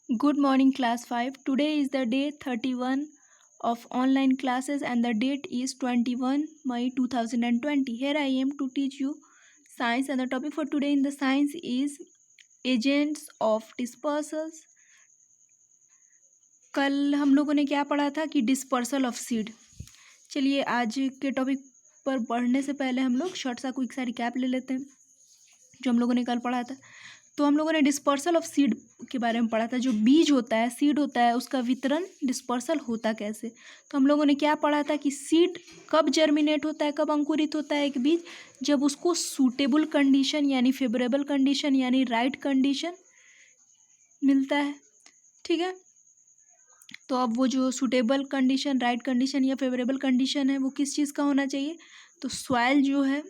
Good morning, class 5. Today is the day 31 of online classes and the date is 21 May 2020. Here I am to teach you science, and the topic for today in the science is agents of dispersals. कल हम लोगों ने क्या पढ़ा था कि dispersal of seed. चलिए आज के टॉपिक पर बढ़ने से पहले हम लोग शॉर्ट सा क्विक सा रिकैप ले लेते हैं जो हम लोगों ने कल पढ़ा था। तो हम लोगों ने डिस्पर्सल ऑफ सीड के बारे में पढ़ा था। जो बीज होता है, सीड होता है, उसका वितरण डिस्पर्सल होता कैसे। तो हम लोगों ने क्या पढ़ा था कि सीड कब जर्मिनेट होता है, कब अंकुरित होता है एक बीज, जब उसको सूटेबल कंडीशन यानी फेवरेबल कंडीशन यानी राइट कंडीशन मिलता है। ठीक है, तो अब वो जो सूटेबल कंडीशन, राइट कंडीशन या फेवरेबल कंडीशन है वो किस चीज़ का होना चाहिए। तो सॉइल जो है,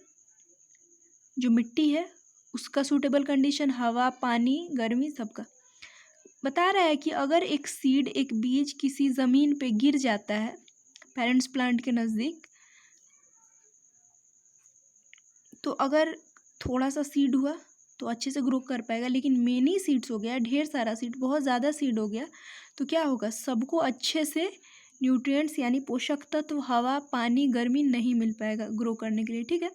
जो मिट्टी है, उसका सूटेबल कंडीशन, हवा, पानी, गर्मी, सबका बता रहा है कि अगर एक सीड, एक बीज किसी ज़मीन पे गिर जाता है पेरेंट्स प्लांट के नज़दीक, तो अगर थोड़ा सा सीड हुआ तो अच्छे से ग्रो कर पाएगा, लेकिन मेनी सीड्स हो गया, ढेर सारा सीड, बहुत ज़्यादा सीड हो गया, तो क्या होगा, सबको अच्छे से न्यूट्रिएंट्स यानी पोषक तत्व, हवा, पानी, गर्मी नहीं मिल पाएगा ग्रो करने के लिए। ठीक है,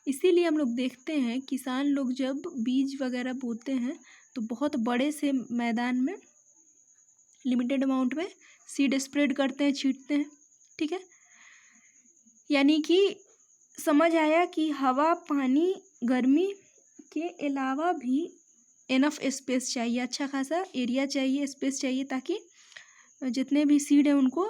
इसीलिए हम लोग देखते हैं किसान लोग जब बीज वगैरह बोते हैं तो बहुत बड़े से मैदान में लिमिटेड अमाउंट में सीड स्प्रेड करते हैं, छींटते हैं। ठीक है, यानी कि समझ आया कि हवा, पानी, गर्मी के अलावा भी इनफ स्पेस चाहिए, अच्छा खासा एरिया चाहिए, स्पेस चाहिए, ताकि जितने भी सीड हैं उनको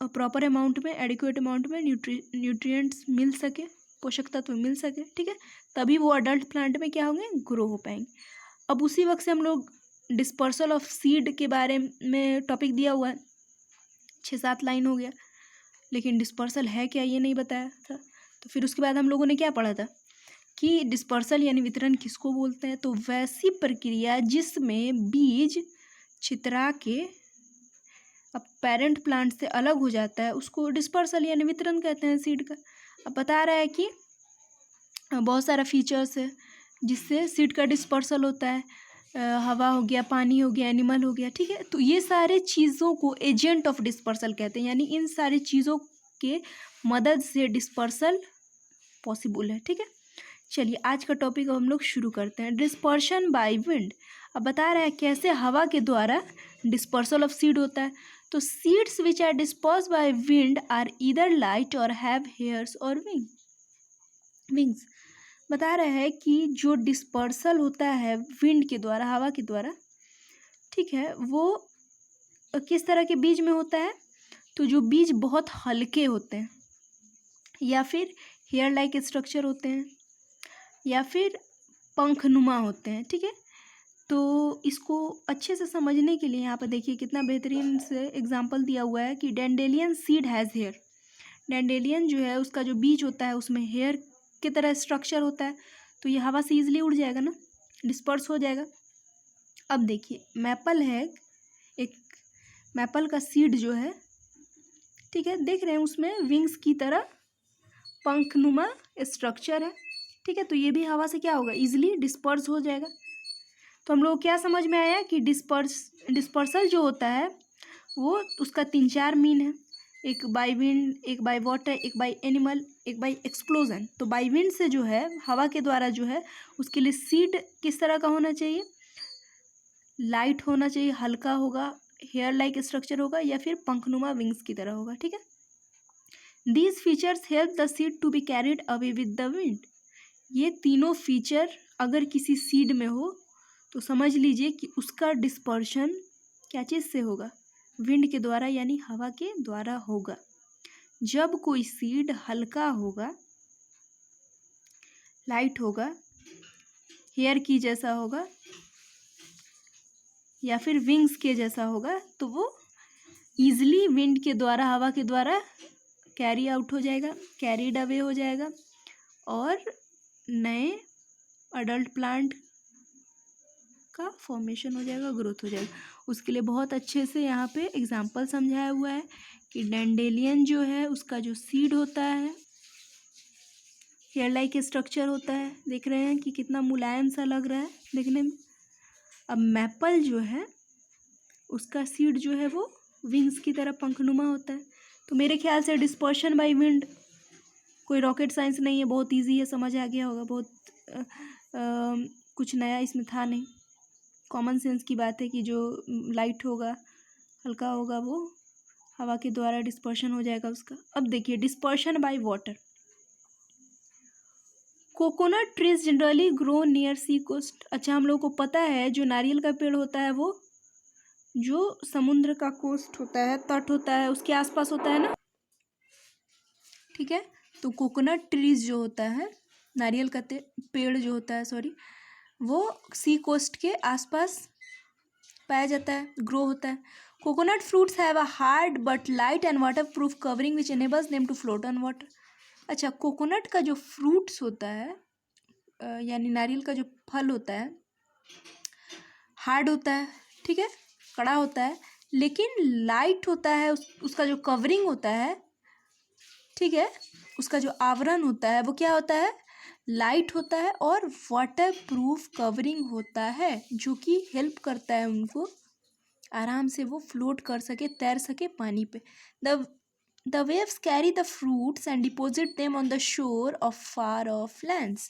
प्रॉपर अमाउंट में, एडिक्वेट अमाउंट में न्यूट्रिएंट्स मिल सके, पोषक तत्व मिल सके। ठीक है, तभी वो अडल्ट प्लांट में क्या होंगे, ग्रो हो पाएंगे। अब उसी वक्त से हम लोग डिस्पर्सल ऑफ सीड के बारे में टॉपिक दिया हुआ है, 6-7 लाइन हो गया, लेकिन डिस्पर्सल है क्या ये नहीं बताया था। तो फिर उसके बाद हम लोगों ने क्या पढ़ा था कि डिस्पर्सल यानी वितरण किसको बोलते हैं। तो वैसी प्रक्रिया जिसमें बीज छितरा के अब पेरेंट प्लांट से अलग हो जाता है उसको डिस्पर्सल यानी वितरण कहते हैं सीड का। अब बता रहा है कि बहुत सारा फीचर्स है जिससे सीड का डिस्पर्सल होता है, हवा हो गया, पानी हो गया, एनिमल हो गया। ठीक है, तो ये सारे चीज़ों को एजेंट ऑफ डिस्पर्सल कहते हैं, यानी इन सारी चीज़ों के मदद से डिस्पर्सल पॉसिबल है। ठीक है, चलिए आज का टॉपिक हम लोग शुरू करते हैं, डिस्पर्शन बाय विंड। अब बता रहा है कैसे हवा के द्वारा डिस्पर्सल ऑफ सीड होता है। तो seeds which are dispersed by wind are either light or have hairs or wings. बता रहा है कि जो डिस्पर्सल होता है विंड के द्वारा, हवा के द्वारा, ठीक है, वो किस तरह के बीज में होता है। तो जो बीज बहुत हल्के होते हैं, या फिर हेयर लाइक स्ट्रक्चर होते हैं, या फिर पंखनुमा होते हैं। ठीक है, तो इसको अच्छे से समझने के लिए यहाँ पर देखिए कितना बेहतरीन से एग्जाम्पल दिया हुआ है कि dandelion seed has hair. Dandelion जो है उसका जो बीज होता है उसमें हेयर की तरह स्ट्रक्चर होता है, तो ये हवा से ईजिली उड़ जाएगा ना, डिस्पर्स हो जाएगा। अब देखिए मैपल है, एक मैपल का सीड जो है, ठीक है, देख रहे हैं उसमें विंग्स की तरह पंखनुमा स्ट्रक्चर है। ठीक है, तो ये भी हवा से क्या होगा, ईजिली डिस्पर्स हो जाएगा। तो हम लोग क्या समझ में आया कि डिस्पर्सल जो होता है वो उसका 3-4 मीन है, एक बाय विंड, एक बाय वाटर, एक बाय एनिमल, एक बाय एक्सप्लोजन। तो बाय विंड से जो है, हवा के द्वारा जो है, उसके लिए सीड किस तरह का होना चाहिए, लाइट होना चाहिए, हल्का होगा, हेयर लाइक स्ट्रक्चर होगा, या फिर पंखनुमा विंग्स की तरह होगा। ठीक है, these features help the seed to be carried away with the wind. ये तीनों फीचर अगर किसी सीड में हो तो समझ लीजिए कि उसका डिस्पर्शन क्या चीज़ से होगा, विंड के द्वारा यानी हवा के द्वारा होगा। जब कोई सीड हल्का होगा, लाइट होगा, हेयर की जैसा होगा, या फिर विंग्स के जैसा होगा, तो वो ईजिली विंड के द्वारा, हवा के द्वारा कैरी आउट हो जाएगा, कैरीड अवे हो जाएगा, और नए अडल्ट प्लांट का फॉर्मेशन हो जाएगा, ग्रोथ हो जाएगा। उसके लिए बहुत अच्छे से यहाँ पे एग्जाम्पल समझाया हुआ है कि डेंडेलियन जो है उसका जो सीड होता है हेयर लाइक स्ट्रक्चर होता है, देख रहे हैं कि कितना मुलायम सा लग रहा है देखने में। अब मैपल जो है उसका सीड जो है वो विंग्स की तरह पंखनुमा होता है। तो मेरे ख्याल से डिस्पर्शन बाय विंड कोई रॉकेट साइंस नहीं है, बहुत इजी है, समझ आ गया होगा। बहुत कुछ नया इसमें था नहीं, कॉमन सेंस की बात है कि जो लाइट होगा, हल्का होगा, वो हवा के द्वारा डिस्पर्शन हो जाएगा उसका। अब देखिए dispersion by water. Coconut trees generally grow near sea coast. अच्छा, हम लोग को पता है जो नारियल का पेड़ होता है वो जो समुद्र का कोस्ट होता है, तट होता है, उसके आसपास होता है ना, ठीक है। तो कोकोनट ट्रीज जो होता है, नारियल का पेड़ जो होता है, सॉरी, वो सी कोस्ट के आसपास पाया जाता है, ग्रो होता है। Coconut fruits have a hard but light and water proof covering which enables them to float on water. अच्छा, कोकोनट का जो फ्रूट्स होता है, यानी नारियल का जो फल होता है, हार्ड होता है, ठीक है, कड़ा होता है, लेकिन लाइट होता है। उसका जो कवरिंग होता है, ठीक है, उसका जो आवरण होता है वो क्या होता है, लाइट होता है और वाटर प्रूफ कवरिंग होता है, जो कि हेल्प करता है उनको आराम से वो फ्लोट कर सके, तैर सके पानी पे। The waves carry the fruits and deposit them on the shore of far of lands.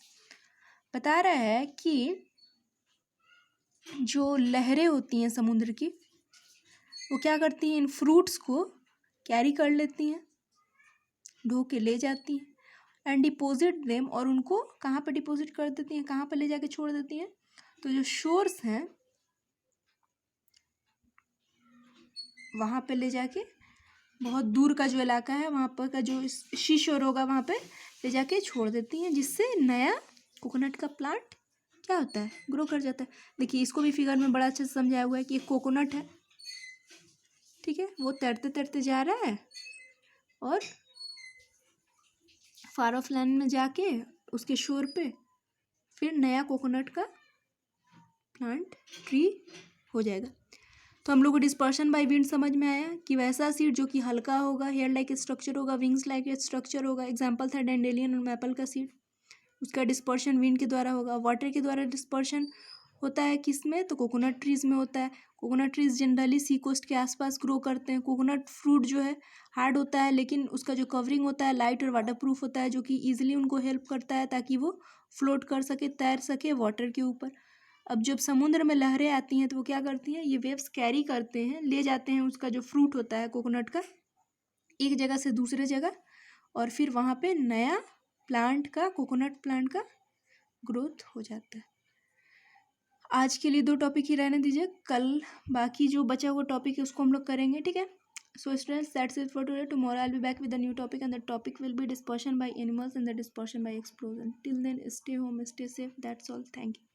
बता रहा है कि जो लहरें होती हैं समुद्र की, वो क्या करती हैं, इन फ्रूट्स को कैरी कर लेती हैं, ढो के ले जाती हैं, एंड डिपोजिट देम, और उनको कहाँ पे डिपोजिट कर देती हैं, कहाँ पे ले जाके छोड़ देती हैं, तो जो शोर्स हैं वहाँ पे ले जाके, बहुत दूर का जो इलाका है वहाँ पर का जो सी शोर होगा वहाँ पे ले जाके छोड़ देती हैं, जिससे नया कोकोनट का प्लांट क्या होता है, ग्रो कर जाता है। देखिए इसको भी फिगर में बड़ा अच्छे से समझाया हुआ है कि एक कोकोनट है, ठीक है, वो तैरते तैरते जा रहा है और फार ऑफ लैंड में जाके उसके शोर पे फिर नया कोकोनट का प्लांट ट्री हो जाएगा। तो हम लोग को डिस्पर्शन बाय विंड समझ में आया कि वैसा सीड जो कि हल्का होगा, हेयर लाइक स्ट्रक्चर होगा, विंग्स लाइक स्ट्रक्चर होगा। एग्जाम्पल था डेंडेलियन और मैपल का सीड, उसका डिस्पर्शन विंड के द्वारा होगा। वाटर के द्वारा डिस्पर्शन होता है किस में, तो कोकोनट ट्रीज में होता है। Coconut trees generally C coast के आसपास ग्रो करते हैं। कोकोनट फ्रूट जो है हार्ड होता है, लेकिन उसका जो कवरिंग होता है लाइट और वाटर प्रूफ होता है, जो कि ईजिली उनको हेल्प करता है ताकि वो फ्लोट कर सके, तैर सके वाटर के ऊपर। अब जब समुद्र में लहरें आती हैं तो वो क्या करती हैं, ये वेव्स कैरी करते हैं, ले जाते हैं उसका जो फ्रूट होता है कोकोनट का एक जगह से दूसरे जगह, और फिर वहाँ पे नया प्लांट का, कोकोनट प्लांट का ग्रोथ हो जाता है। आज के लिए 2 टॉपिक ही रहने दीजिए, कल बाकी जो बचा हुआ टॉपिक है उसको हम लोग करेंगे, ठीक है। So students, that's it for today. Tomorrow I will be back with a new topic and the topic will be dispersion by animals and the dispersion by explosion. Till then stay home, stay safe, that's all, thank you.